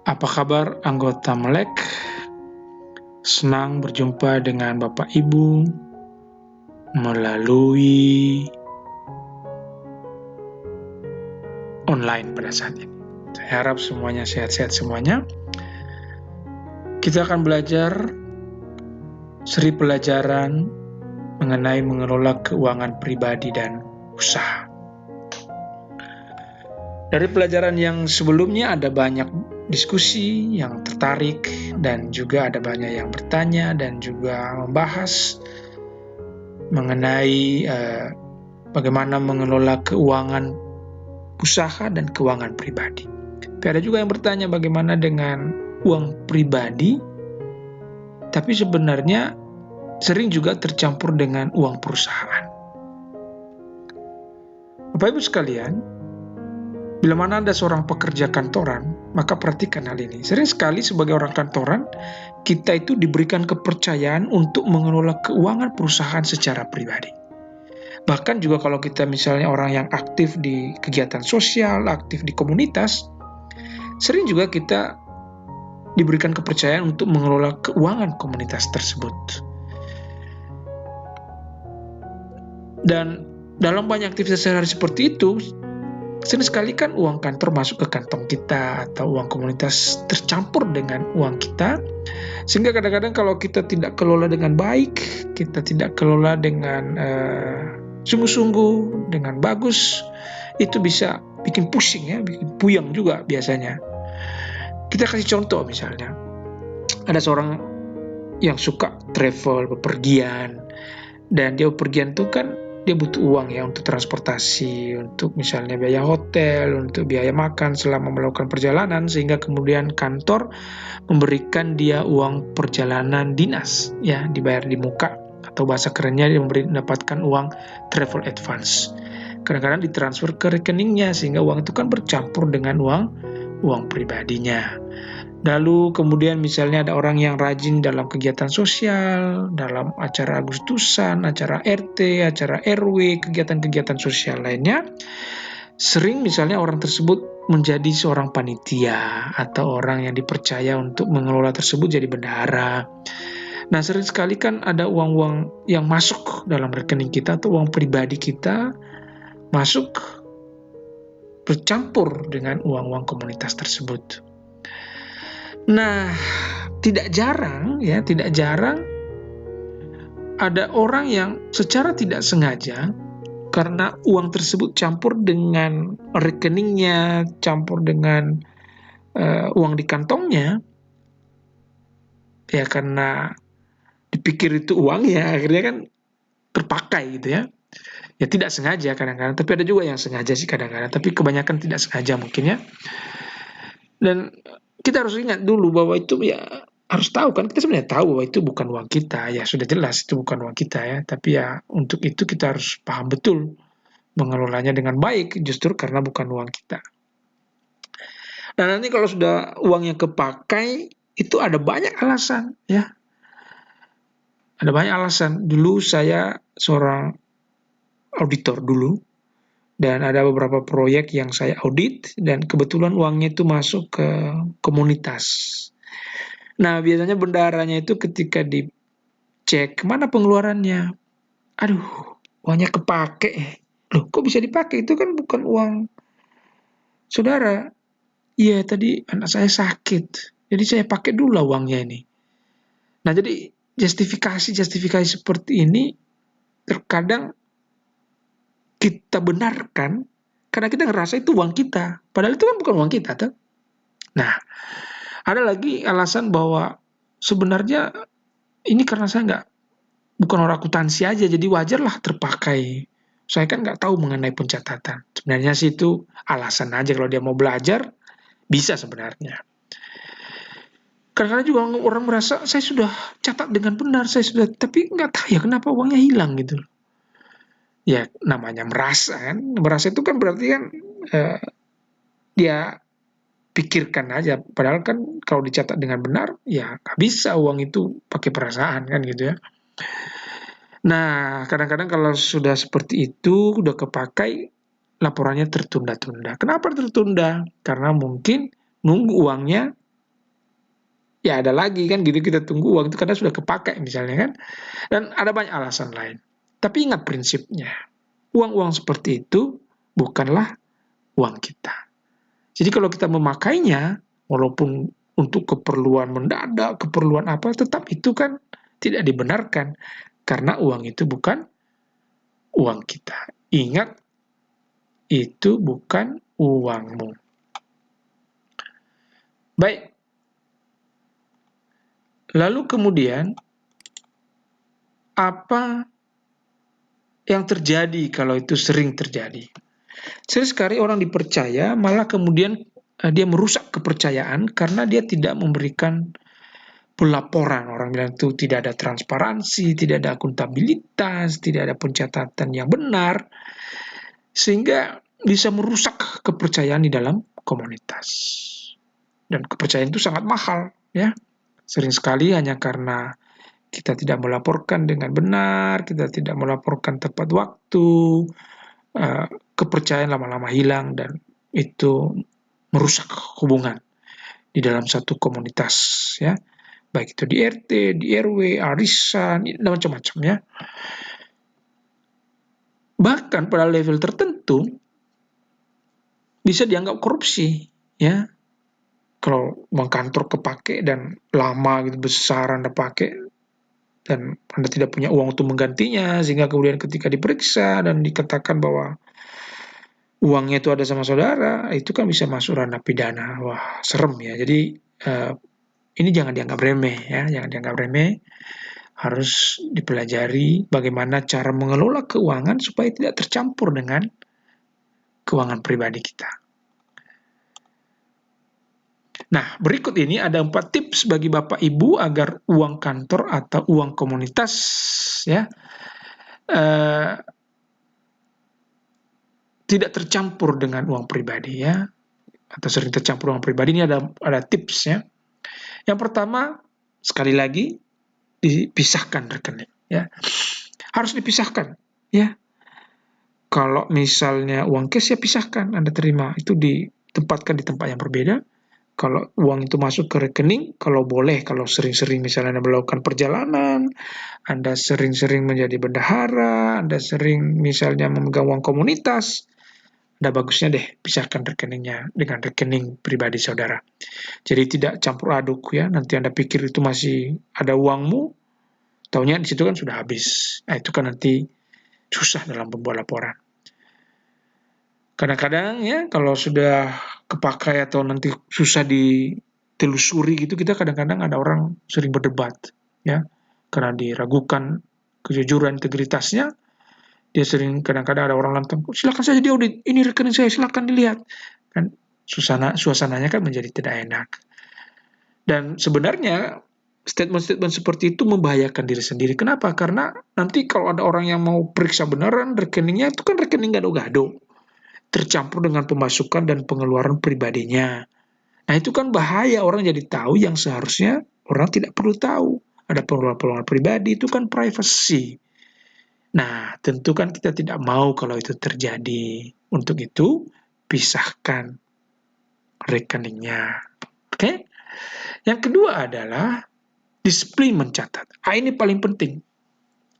Apa kabar anggota Melek? Senang berjumpa dengan Bapak Ibu melalui online pada saat ini. Saya harap semuanya sehat-sehat semuanya. Kita akan belajar seri pelajaran mengenai mengelola keuangan pribadi dan usaha. Dari pelajaran yang sebelumnya ada banyak diskusi yang tertarik dan juga ada banyak yang bertanya dan juga membahas mengenai bagaimana mengelola keuangan usaha dan keuangan pribadi. Tapi ada juga yang bertanya bagaimana dengan uang pribadi, tapi sebenarnya sering juga tercampur dengan uang perusahaan. Bapak Ibu sekalian, bila mana Anda seorang pekerja kantoran, maka perhatikan hal ini. Sering sekali sebagai orang kantoran, kita itu diberikan kepercayaan untuk mengelola keuangan perusahaan secara pribadi. Bahkan juga kalau kita misalnya orang yang aktif di kegiatan sosial, aktif di komunitas, sering juga kita diberikan kepercayaan untuk mengelola keuangan komunitas tersebut. Dan dalam banyak aktivitas sehari-hari seperti itu, sering sekali kan uang kantor masuk ke kantong kita atau uang komunitas tercampur dengan uang kita, sehingga kadang-kadang kalau kita tidak kelola dengan baik, kita tidak kelola dengan sungguh-sungguh, dengan bagus, itu bisa bikin pusing ya, bikin puyeng juga biasanya. Kita kasih contoh misalnya, ada seorang yang suka travel, bepergian, dan dia bepergian itu kan dia butuh uang ya untuk transportasi, untuk misalnya biaya hotel, untuk biaya makan selama melakukan perjalanan, sehingga kemudian kantor memberikan dia uang perjalanan dinas, ya dibayar di muka, atau bahasa kerennya dia mendapatkan uang travel advance. Kadang-kadang ditransfer ke rekeningnya, sehingga uang itu kan bercampur dengan uang pribadinya. Lalu kemudian misalnya ada orang yang rajin dalam kegiatan sosial, dalam acara Agustusan, acara RT, acara RW, kegiatan-kegiatan sosial lainnya, sering misalnya orang tersebut menjadi seorang panitia atau orang yang dipercaya untuk mengelola tersebut jadi bendahara. Nah, sering sekali kan ada uang-uang yang masuk dalam rekening kita atau uang pribadi kita masuk bercampur dengan uang-uang komunitas tersebut. Nah, tidak jarang ada orang yang secara tidak sengaja karena uang tersebut campur dengan rekeningnya, campur dengan uang di kantongnya, ya karena dipikir itu uang ya akhirnya kan terpakai gitu ya. Ya tidak sengaja kadang-kadang, tapi ada juga yang sengaja sih kadang-kadang, tapi kebanyakan tidak sengaja mungkin ya. Dan kita harus ingat dulu bahwa itu ya harus tahu kan, kita sebenarnya tahu bahwa itu bukan uang kita, ya sudah jelas itu bukan uang kita ya, tapi ya untuk itu kita harus paham betul mengelolanya dengan baik justru karena bukan uang kita. Nah nanti kalau sudah uangnya kepakai itu ada banyak alasan ya, ada banyak alasan. Dulu saya seorang auditor dulu dan ada beberapa proyek yang saya audit dan kebetulan uangnya itu masuk ke komunitas. Nah, biasanya bendaharanya itu ketika dicek mana pengeluarannya, aduh, uangnya kepake. Loh, kok bisa dipakai? Itu kan bukan uang saudara. Iya, tadi anak saya sakit. Jadi saya pakai dulu lah uangnya ini. Nah, jadi justifikasi seperti ini terkadang kita benarkan karena kita ngerasa itu uang kita. Padahal itu kan bukan uang kita, tuh. Nah, ada lagi alasan bahwa sebenarnya ini karena saya bukan orang akuntansi aja, jadi wajarlah terpakai. Saya kan nggak tahu mengenai pencatatan. Sebenarnya sih itu alasan aja kalau dia mau belajar, bisa sebenarnya. Kadang-kadang juga orang merasa saya sudah catat dengan benar, tapi nggak tahu ya kenapa uangnya hilang gitu. Ya namanya merasa kan, merasa itu kan berarti kan dia pikirkan aja. Padahal kan kalau dicatat dengan benar, ya nggak bisa uang itu pakai perasaan kan gitu ya. Nah, kadang-kadang kalau sudah seperti itu, udah kepakai, laporannya tertunda-tunda. Kenapa tertunda? Karena mungkin nunggu uangnya ya ada lagi kan gitu, kita tunggu uang itu karena sudah kepakai misalnya kan, dan ada banyak alasan lain. Tapi ingat prinsipnya, uang-uang seperti itu bukanlah uang kita. Jadi kalau kita memakainya, walaupun untuk keperluan mendadak, keperluan apa, tetap itu kan tidak dibenarkan, karena uang itu bukan uang kita. Ingat, itu bukan uangmu. Baik, lalu kemudian apa yang terjadi kalau itu sering terjadi? Sering sekali orang dipercaya, malah kemudian dia merusak kepercayaan karena dia tidak memberikan pelaporan. Orang bilang itu tidak ada transparansi, tidak ada akuntabilitas, tidak ada pencatatan yang benar, sehingga bisa merusak kepercayaan di dalam komunitas. Dan kepercayaan itu sangat mahal, ya. Sering sekali hanya karena kita tidak melaporkan dengan benar, kita tidak melaporkan tepat waktu, kepercayaan lama-lama hilang, dan itu merusak hubungan di dalam satu komunitas, ya. Baik itu di RT, di RW, arisan, dan macam-macam, ya. Bahkan pada level tertentu bisa dianggap korupsi, ya. Kalau uang kantor kepake dan lama gitu, besar Anda pakai, dan Anda tidak punya uang untuk menggantinya, sehingga kemudian ketika diperiksa dan dikatakan bahwa uangnya itu ada sama saudara, itu kan bisa masuk ranah pidana. Wah, serem ya. Jadi ini jangan dianggap remeh, ya, jangan dianggap remeh. Harus dipelajari bagaimana cara mengelola keuangan supaya tidak tercampur dengan keuangan pribadi kita. Nah, berikut ini ada 4 tips bagi Bapak Ibu agar uang kantor atau uang komunitas, ya, tidak tercampur dengan uang pribadi, ya, atau sering tercampur uang pribadi. Ini ada tipsnya. Yang pertama, sekali lagi, dipisahkan rekening, ya. Harus dipisahkan, ya. Kalau misalnya uang cash, ya pisahkan, Anda terima, itu ditempatkan di tempat yang berbeda. Kalau uang itu masuk ke rekening, kalau boleh, kalau sering-sering misalnya Anda melakukan perjalanan, Anda sering-sering menjadi bendahara, Anda sering misalnya memegang uang komunitas, Anda bagusnya deh pisahkan rekeningnya dengan rekening pribadi saudara. Jadi tidak campur aduk, ya. Nanti Anda pikir itu masih ada uangmu, taunya di situ kan sudah habis. Nah, itu kan nanti susah dalam membuat laporan. Kadang-kadang, ya, kalau sudah kepakai atau nanti susah ditelusuri gitu, kita kadang-kadang ada orang sering berdebat, ya, karena diragukan kejujuran integritasnya. Dia sering, kadang-kadang ada orang lantang, silakan saja diaudit, ini rekening saya, silakan dilihat. Kan suasananya kan menjadi tidak enak. Dan sebenarnya statement-statement seperti itu membahayakan diri sendiri. Kenapa? Karena nanti kalau ada orang yang mau periksa beneran rekeningnya, itu kan rekening gado-gado, tercampur dengan pemasukan dan pengeluaran pribadinya. Nah, itu kan bahaya, orang jadi tahu yang seharusnya orang tidak perlu tahu. Ada pengeluaran pribadi, itu kan privacy. Nah, tentu kan kita tidak mau kalau itu terjadi. Untuk itu, pisahkan rekeningnya. Oke? Yang kedua adalah disiplin mencatat. Ini paling penting.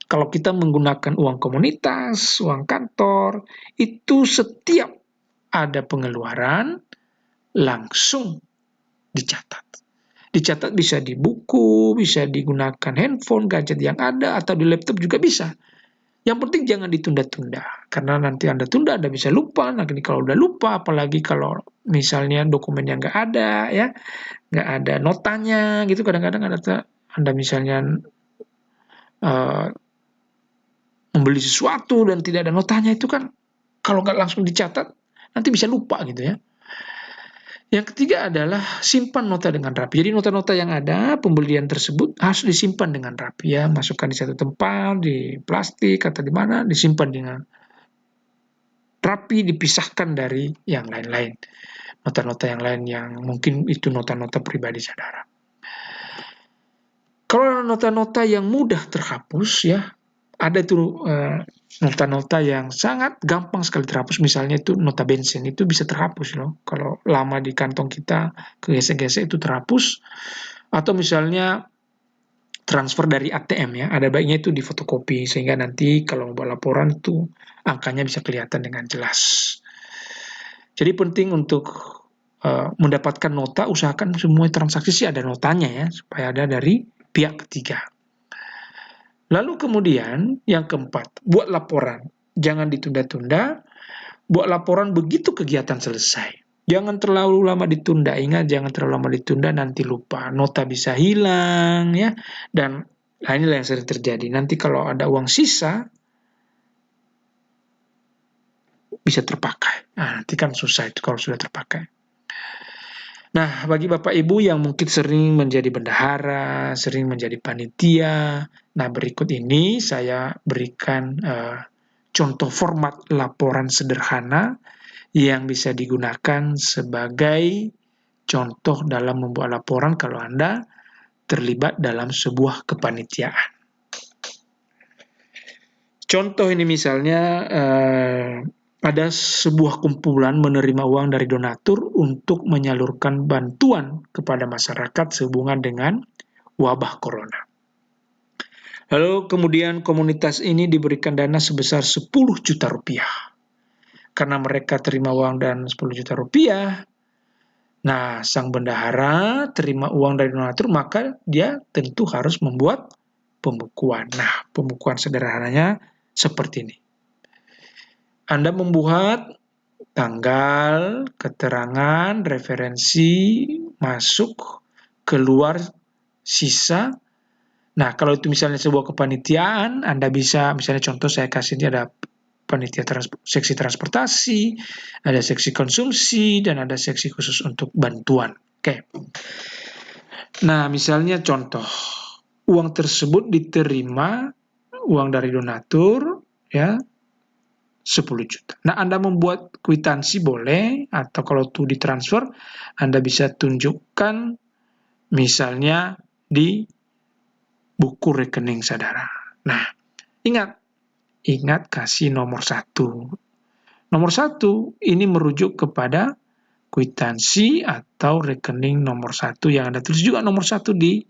Kalau kita menggunakan uang komunitas, uang kantor, itu setiap ada pengeluaran, langsung dicatat. Dicatat bisa di buku, bisa digunakan handphone, gadget yang ada, atau di laptop juga bisa. Yang penting jangan ditunda-tunda, karena nanti Anda tunda, Anda bisa lupa. Nah, kalau udah lupa, apalagi kalau misalnya dokumennya nggak ada, ya, nggak ada notanya, gitu. Kadang-kadang Anda misalnya membeli sesuatu dan tidak ada notanya, itu kan kalau nggak langsung dicatat, nanti bisa lupa, gitu, ya. Yang ketiga adalah simpan nota dengan rapi. Jadi nota-nota yang ada, pembelian tersebut harus disimpan dengan rapi, ya. Masukkan di satu tempat, di plastik atau di mana, disimpan dengan rapi, dipisahkan dari yang lain-lain. Nota-nota yang lain yang mungkin itu nota-nota pribadi saudara. Kalau nota-nota yang mudah terhapus, ya, ada tuh nota-nota yang sangat gampang sekali terhapus. Misalnya itu nota bensin, itu bisa terhapus loh. Kalau lama di kantong kita, kegesek-gesek, itu terhapus. Atau misalnya transfer dari ATM ya, ada baiknya itu difotokopi sehingga nanti kalau membuat laporan itu angkanya bisa kelihatan dengan jelas. Jadi penting untuk mendapatkan nota, usahakan semua transaksi sih ada notanya ya, supaya ada dari pihak ketiga. Lalu kemudian yang keempat, buat laporan. Jangan ditunda-tunda, buat laporan begitu kegiatan selesai. Jangan terlalu lama ditunda, ingat jangan terlalu lama ditunda, nanti lupa. Nota bisa hilang ya, dan inilah yang sering terjadi. Nanti kalau ada uang sisa, bisa terpakai. Nah, nanti kan susah itu kalau sudah terpakai. Nah, bagi Bapak Ibu yang mungkin sering menjadi bendahara, sering menjadi panitia, nah berikut ini saya berikan contoh format laporan sederhana yang bisa digunakan sebagai contoh dalam membuat laporan kalau Anda terlibat dalam sebuah kepanitiaan. Contoh ini misalnya ada sebuah kumpulan menerima uang dari donatur untuk menyalurkan bantuan kepada masyarakat sehubungan dengan wabah corona. Lalu kemudian komunitas ini diberikan dana sebesar 10 juta rupiah. Karena mereka terima uang dan 10 juta rupiah, nah sang bendahara terima uang dari donatur, maka dia tentu harus membuat pembukuan. Nah, pembukuan sederhananya seperti ini. Anda membuat tanggal, keterangan, referensi, masuk, keluar, sisa. Nah, kalau itu misalnya sebuah kepanitiaan, Anda bisa, misalnya contoh saya kasih ini ada panitia seksi transportasi, ada seksi konsumsi, dan ada seksi khusus untuk bantuan. Oke. Nah, misalnya contoh, uang tersebut diterima, uang dari donatur, ya, 10 juta. Nah, Anda membuat kwitansi boleh, atau kalau itu ditransfer, Anda bisa tunjukkan misalnya di buku rekening saudara. Nah, ingat kasih nomor 1. Nomor 1 ini merujuk kepada kwitansi atau rekening nomor 1 yang Anda tulis juga nomor 1 di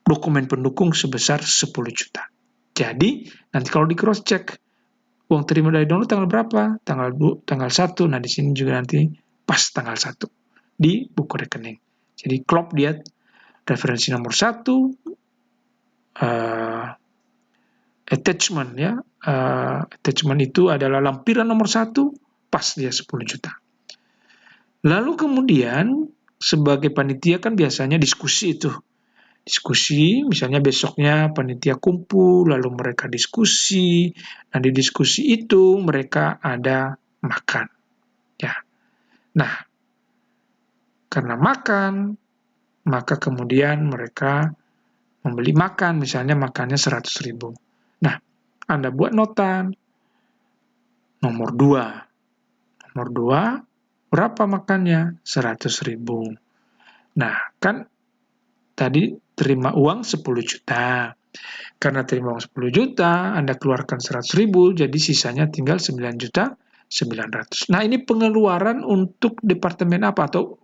dokumen pendukung sebesar 10 juta. Jadi, nanti kalau di cross check, uang terima dari download tanggal berapa? Tanggal 1. Nah, di sini juga nanti pas tanggal 1 di buku rekening. Jadi, klop dia referensi nomor 1, attachment ya. Attachment itu adalah lampiran nomor 1, pas dia 10 juta. Lalu kemudian, sebagai panitia kan biasanya diskusi itu. Diskusi, misalnya besoknya panitia kumpul, lalu mereka diskusi. Nah, di diskusi itu mereka ada makan. Ya. Nah, karena makan, maka kemudian mereka membeli makan, misalnya makannya 100.000. Nah, Anda buat nota nomor 2. Nomor 2, berapa makannya? 100.000. Nah, kan tadi terima uang 10 juta. Karena terima uang 10 juta, Anda keluarkan 100.000, jadi sisanya tinggal 9.900.000. Nah, ini pengeluaran untuk departemen apa, atau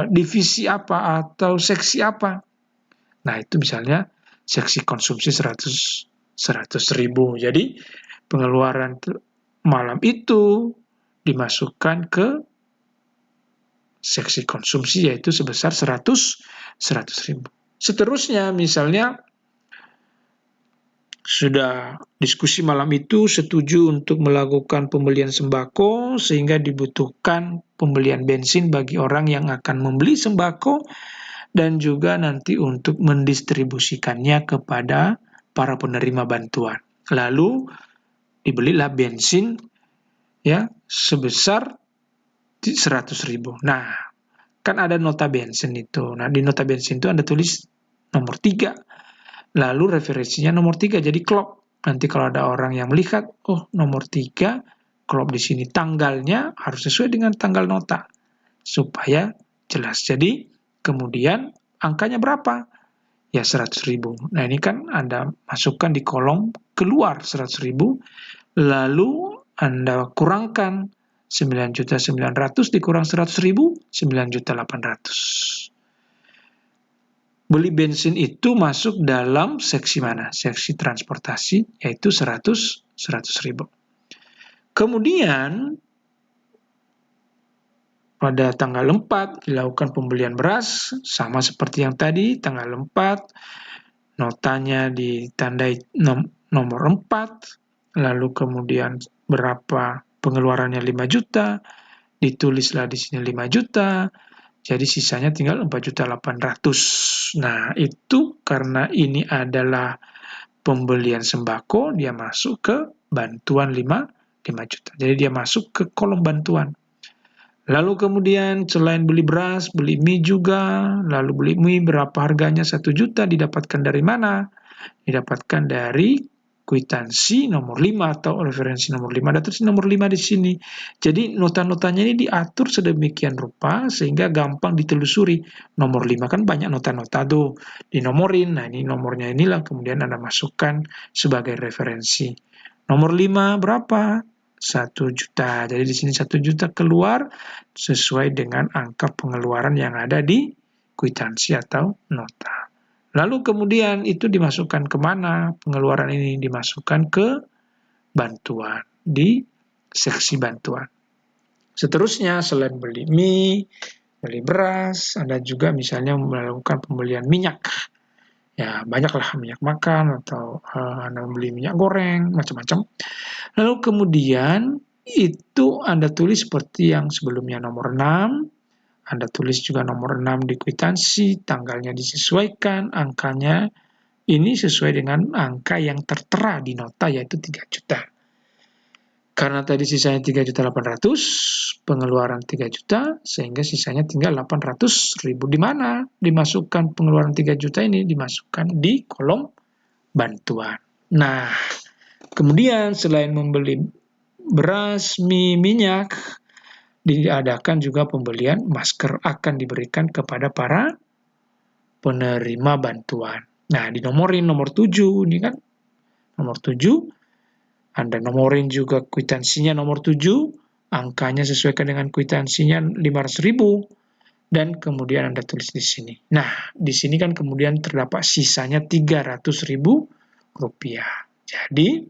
divisi apa, atau seksi apa. Nah, itu misalnya seksi konsumsi 100.000. Jadi, pengeluaran malam itu dimasukkan ke seksi konsumsi, yaitu sebesar 100.000. Seterusnya, misalnya sudah diskusi malam itu setuju untuk melakukan pembelian sembako sehingga dibutuhkan pembelian bensin bagi orang yang akan membeli sembako dan juga nanti untuk mendistribusikannya kepada para penerima bantuan. Lalu dibelilah bensin ya sebesar 100.000. Nah, kan ada nota bensin itu. Nah, di nota bensin itu Anda tulis nomor 3. Lalu referensinya nomor 3, jadi klop. Nanti kalau ada orang yang melihat, oh nomor 3, klop di sini tanggalnya harus sesuai dengan tanggal nota. Supaya jelas. Jadi, kemudian angkanya berapa? Ya 100.000. Nah, ini kan Anda masukkan di kolom keluar 100.000, lalu Anda kurangkan 9.900.000 dikurang 100.000, 9.800.000. Beli bensin itu masuk dalam seksi mana? Seksi transportasi, yaitu 100.000. Kemudian pada tanggal 4 dilakukan pembelian beras, sama seperti yang tadi, tanggal 4, notanya ditandai nomor 4, lalu kemudian berapa pengeluarannya 5 juta, ditulislah di sini 5 juta, jadi sisanya tinggal 4.800.000. Nah, itu karena ini adalah pembelian sembako, dia masuk ke bantuan 5 juta. Jadi dia masuk ke kolom bantuan. Lalu kemudian selain beli beras, beli mie juga, lalu beli mie berapa harganya 1 juta didapatkan dari mana? Didapatkan dari kwitansi nomor 5 atau referensi nomor 5. Ada tulis nomor 5 di sini. Jadi nota-notanya ini diatur sedemikian rupa sehingga gampang ditelusuri. Nomor 5 kan banyak nota-nota tuh, dinomorin. Nah, ini nomornya inilah kemudian Anda masukkan sebagai referensi. Nomor 5 berapa? 1 juta. Jadi di sini 1 juta keluar sesuai dengan angka pengeluaran yang ada di kwitansi atau nota. Lalu kemudian itu dimasukkan kemana? Pengeluaran ini dimasukkan ke bantuan, di seksi bantuan. Seterusnya, selain beli mie, beli beras, Anda juga misalnya melakukan pembelian minyak. Ya, banyaklah minyak makan atau Anda membeli minyak goreng, macam-macam. Lalu kemudian itu Anda tulis seperti yang sebelumnya nomor 6, Anda tulis juga nomor 6 di kwitansi, tanggalnya disesuaikan, angkanya ini sesuai dengan angka yang tertera di nota, yaitu 3 juta. Karena tadi sisanya 3.800.000, pengeluaran 3 juta, sehingga sisanya tinggal 800.000. Di mana dimasukkan pengeluaran 3 juta ini? Dimasukkan di kolom bantuan. Nah, kemudian selain membeli beras, mie, minyak, diadakan juga pembelian masker akan diberikan kepada para penerima bantuan. Nah, dinomorin nomor 7, ini kan nomor 7, Anda nomorin juga kwitansinya nomor 7, angkanya sesuaikan dengan kwitansinya 500.000, dan kemudian Anda tulis di sini. Nah, di sini kan kemudian terdapat sisanya 300.000 rupiah. Jadi,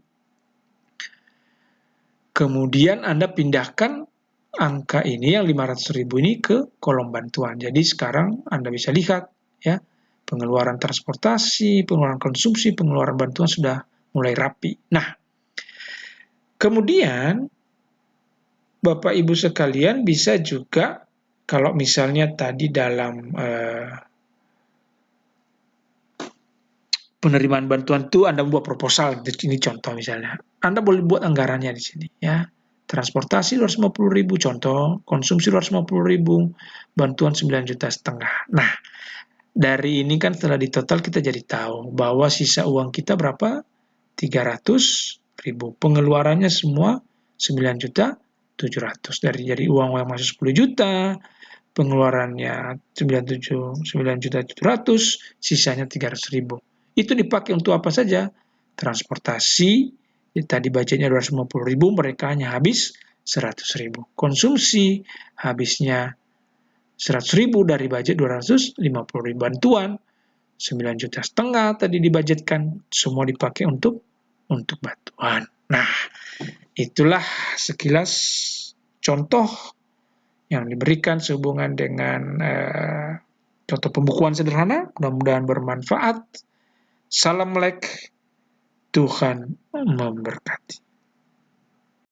kemudian Anda pindahkan angka ini yang 500.000 ini ke kolom bantuan. Jadi sekarang Anda bisa lihat ya, pengeluaran transportasi, pengeluaran konsumsi, pengeluaran bantuan sudah mulai rapi. Nah, kemudian Bapak Ibu sekalian bisa juga kalau misalnya tadi dalam penerimaan bantuan itu Anda membuat proposal, ini contoh misalnya. Anda boleh buat anggarannya di sini ya. Transportasi 250.000 contoh, konsumsi 250.000, bantuan 9,5 juta. Nah, dari ini kan setelah ditotal kita jadi tahu bahwa sisa uang kita berapa? 300.000. Pengeluarannya semua 9.700.000. Dari uang yang masuk 10 juta, pengeluarannya 9.700.000, sisanya 300.000. Itu dipakai untuk apa saja? Transportasi, tadi budgetnya 250.000, mereka hanya habis 100.000. Konsumsi, habisnya 100.000 dari budget 250.000. Bantuan, 9,5 juta tadi dibudgetkan, semua dipakai untuk bantuan. Nah, itulah sekilas contoh yang diberikan sehubungan dengan contoh pembukuan sederhana. Mudah-mudahan bermanfaat. Salam melek, Tuhan memberkati.